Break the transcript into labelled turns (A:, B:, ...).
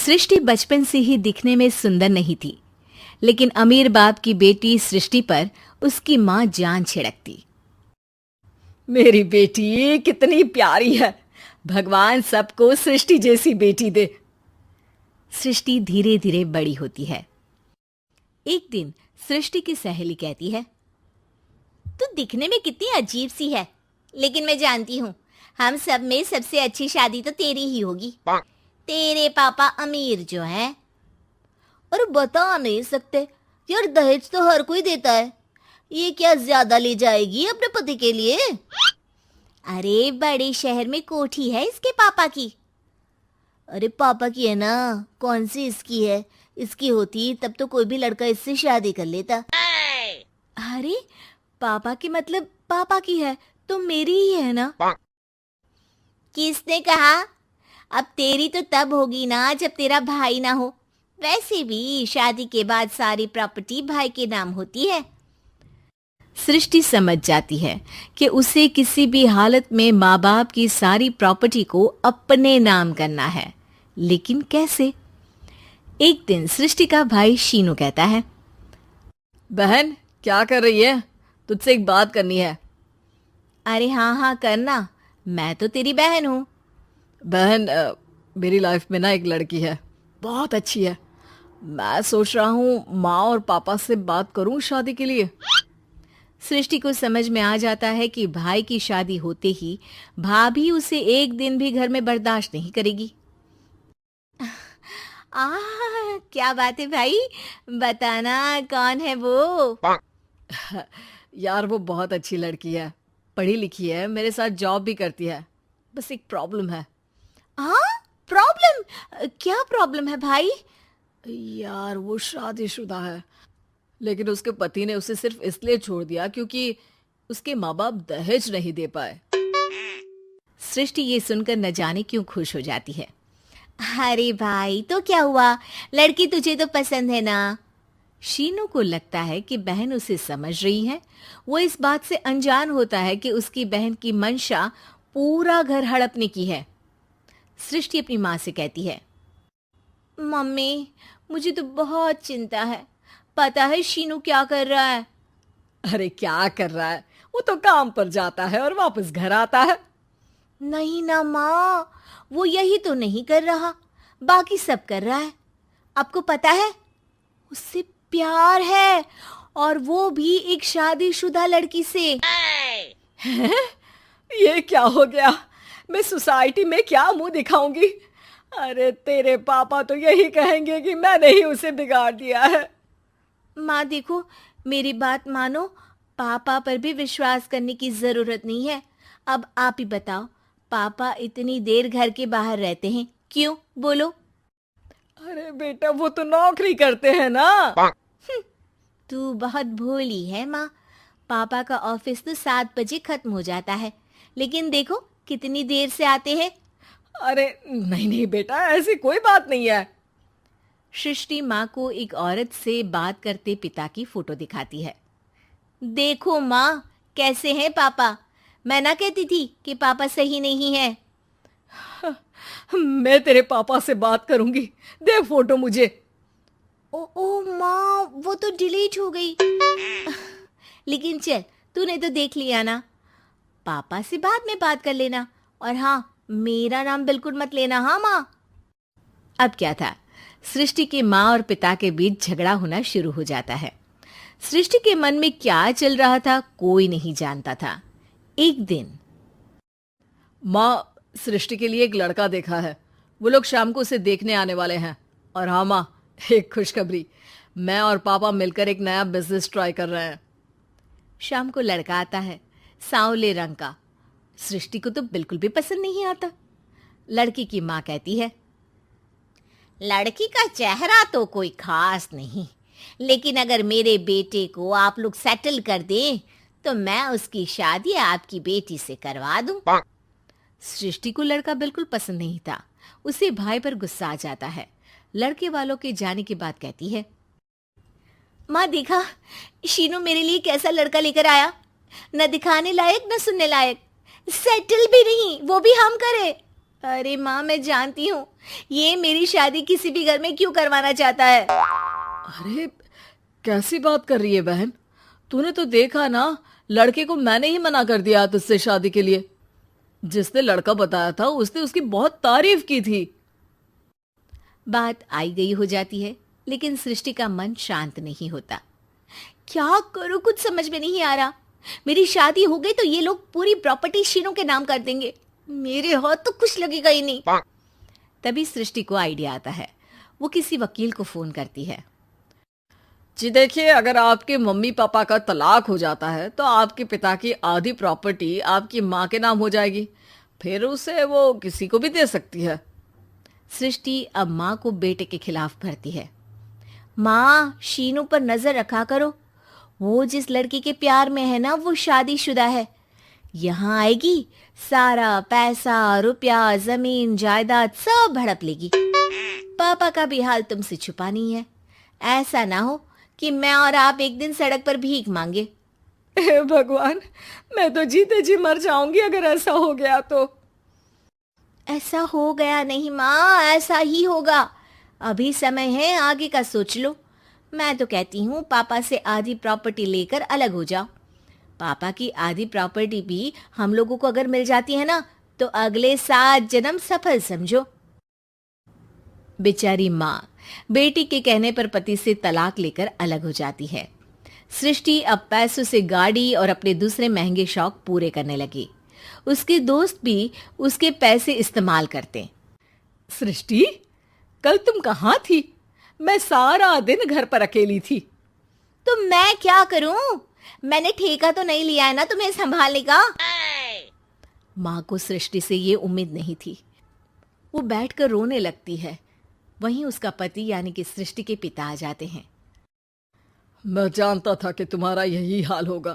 A: सृष्टि बचपन से ही दिखने में सुंदर नहीं थी, लेकिन अमीर बाप की बेटी सृष्टि पर उसकी माँ जान छिड़कती।
B: मेरी बेटी कितनी प्यारी है, भगवान सबको सृष्टि जैसी बेटी दे।
A: सृष्टि धीरे धीरे बड़ी होती है। एक दिन सृष्टि की सहेली कहती है,
C: तू दिखने में कितनी अजीब सी है, लेकिन मैं जानती हूँ हम सब में सबसे अच्छी शादी तो तेरी ही होगी। तेरे पापा अमीर जो हैं। और बता नहीं सकते यार, दहेज तो हर कोई देता है, ये क्या ज्यादा ले जाएगी अपने पति के लिए? अरे बड़े शहर में कोठी है इसके पापा की। अरे पापा की है ना, कौन सी इसकी है? इसकी होती तब तो कोई भी लड़का इससे शादी कर लेता।
A: अरे पापा की मतलब पापा की है तो मेरी ही है ना?
C: किसने कहा? अब तेरी तो तब होगी ना जब तेरा भाई ना हो। वैसे भी शादी के बाद सारी प्रॉपर्टी भाई के नाम होती है।
A: सृष्टि समझ जाती है कि उसे किसी भी हालत में माँ बाप की सारी प्रॉपर्टी को अपने नाम करना है, लेकिन कैसे? एक दिन सृष्टि का भाई शीनू कहता है,
B: बहन क्या कर रही है? तुझसे एक बात करनी है।
A: अरे हाँ हाँ करना, मैं तो तेरी बहन हूँ।
B: बहन मेरी लाइफ में ना एक लड़की है, बहुत अच्छी है। मैं सोच रहा हूँ माँ और पापा से बात करूँ शादी के लिए।
A: सृष्टि को समझ में आ जाता है कि भाई की शादी होते ही भाभी उसे एक दिन भी घर में बर्दाश्त नहीं करेगी।
C: क्या बात है भाई, बताना कौन है वो?
B: यार वो बहुत अच्छी लड़की है, पढ़ी लिखी है, मेरे साथ जॉब भी करती है। बस एक प्रॉब्लम है।
C: प्रॉब्लम? क्या प्रॉब्लम है भाई?
B: यार वो शादीशुदा है, लेकिन उसके पति ने उसे सिर्फ इसलिए छोड़ दिया क्योंकि उसके माँ बाप दहेज नहीं दे पाए।
A: सृष्टि ये सुनकर न जाने क्यों खुश हो जाती है।
C: अरे भाई तो क्या हुआ, लड़की तुझे तो पसंद है ना?
A: शीनू को लगता है कि बहन उसे समझ रही है। वो इस बात से अनजान होता है कि उसकी बहन की मंशा पूरा घर हड़पने की है। सृष्टि अपनी माँ से कहती है,
C: मम्मी मुझे तो बहुत चिंता है। पता है शीनू क्या कर रहा है?
B: अरे क्या कर रहा है? वो तो काम पर जाता है और वापस घर आता है।
C: नहीं ना माँ, वो यही तो नहीं कर रहा, बाकी सब कर रहा है। आपको पता है उससे प्यार है, और वो भी एक शादीशुदा लड़की से।
B: ये क्या हो गया? मैं सोसाइटी में क्या मुंह दिखाऊंगी? अरे तेरे पापा तो यही कहेंगे कि मैंने ही उसे बिगाड़ दिया है।
C: माँ देखो, मेरी बात मानो, पापा पर भी विश्वास करने की जरूरत नहीं है। अब आप ही बताओ, पापा इतनी देर घर के बाहर रहते हैं क्यों? बोलो।
B: अरे बेटा वो तो नौकरी करते हैं ना।
C: तू बहुत भोली है माँ। पापा का ऑफिस तो 7 बजे खत्म हो जाता है, लेकिन देखो कितनी देर से आते हैं।
B: अरे नहीं नहीं बेटा, ऐसी कोई बात नहीं है।
A: सृष्टि माँ को एक औरत से बात करते पिता की फोटो दिखाती है।
C: देखो माँ कैसे हैं पापा, मैं ना कहती थी कि पापा सही नहीं है।
B: मैं तेरे पापा से बात करूंगी, दे फोटो मुझे।
C: ओ माँ, वो तो डिलीट हो गई। लेकिन चल, तूने तो देख लिया ना। पापा से बाद में बात कर लेना, और हाँ मेरा नाम बिल्कुल मत लेना। हाँ माँ।
A: अब क्या था, सृष्टि के माँ और पिता के बीच झगड़ा होना शुरू हो जाता है। सृष्टि के मन में क्या चल रहा था कोई नहीं जानता था। एक दिन,
B: माँ सृष्टि के लिए एक लड़का देखा है, वो लोग शाम को उसे देखने आने वाले हैं। और हाँ माँ, एक खुशखबरी, मैं और पापा मिलकर एक नया बिजनेस ट्राई कर रहे हैं।
A: शाम को लड़का आता है, सांवले रंग का। सृष्टि को तो बिल्कुल भी पसंद नहीं आता। लड़की की माँ कहती है,
C: लड़की का चेहरा तो कोई खास नहीं, लेकिन अगर मेरे बेटे को आप लोग सेटल कर दें तो मैं उसकी शादी आपकी बेटी से करवा दूं।
A: सृष्टि को लड़का बिल्कुल पसंद नहीं था। उसे भाई पर गुस्सा आ जाता है। लड़के वालों के जाने के बाद कहती है,
C: माँ देखा शीनू मेरे लिए कैसा लड़का लेकर आया, न दिखाने लायक न सुनने लायक, सेटल भी नहीं, वो भी हम करे। अरे माँ, मैं जानती हूँ ये मेरी शादी किसी भी घर में क्यों करवाना चाहता है।
B: अरे कैसी बात कर रही है बहन, तूने तो देखा ना, लड़के को मैंने ही मना कर दिया तुझसे शादी के लिए। जिसने लड़का बताया था उसने उसकी बहुत तारीफ की थी।
A: बात आई गई हो जाती है, लेकिन सृष्टि का मन शांत नहीं होता।
C: क्या करूँ, कुछ समझ में नहीं आ रहा। मेरी शादी हो गई तो ये लोग पूरी प्रॉपर्टी शीनू के नाम कर देंगे, मेरे हाथ तो कुछ लगेगा ही नहीं।
A: तभी सृष्टि को आइडिया आता है। वो किसी वकील को फोन करती है।
B: जी देखिए, अगर आपके मम्मी पापा का तलाक हो जाता है तो आपके पिता की आधी प्रॉपर्टी आपकी माँ के नाम हो जाएगी, फिर उसे वो किसी को भी दे सकती है।
A: सृष्टि अब माँ को बेटे के खिलाफ भरती है।
C: माँ, शीनू पर नजर रखा करो, वो जिस लड़की के प्यार में है ना वो शादीशुदा है। यहाँ आएगी, सारा पैसा रुपया जमीन जायदाद सब हड़प लेगी। पापा का भी हाल तुमसे छुपा नहीं है। ऐसा ना हो कि मैं और आप एक दिन सड़क पर भीख मांगे।
B: हे भगवान, मैं तो जीते जी मर जाऊंगी अगर ऐसा हो गया तो।
C: ऐसा हो गया नहीं माँ, ऐसा ही होगा। अभी समय है, आगे का सोच लो। मैं तो कहती हूँ पापा से आधी प्रॉपर्टी लेकर अलग हो जाओ। पापा की आधी प्रॉपर्टी भी हम लोगों को अगर मिल जाती है ना तो अगले 7 जन्म सफल समझो।
A: बेचारी माँ बेटी के कहने पर पति से तलाक लेकर अलग हो जाती है। सृष्टि अब पैसों से गाड़ी और अपने दूसरे महंगे शौक पूरे करने लगी। उसके दोस्त भी उसके पैसे इस्तेमाल करते।
B: सृष्टि, कल तुम कहाँ थी? मैं सारा दिन घर पर अकेली थी।
C: तो मैं क्या करूं? मैंने ठेका तो नहीं लिया है ना तुम्हें संभालने का।
A: माँ को सृष्टि से ये उम्मीद नहीं थी। वो बैठकर रोने लगती है। वहीं उसका पति यानी कि सृष्टि के पिता आ जाते हैं।
B: मैं जानता था कि तुम्हारा यही हाल होगा।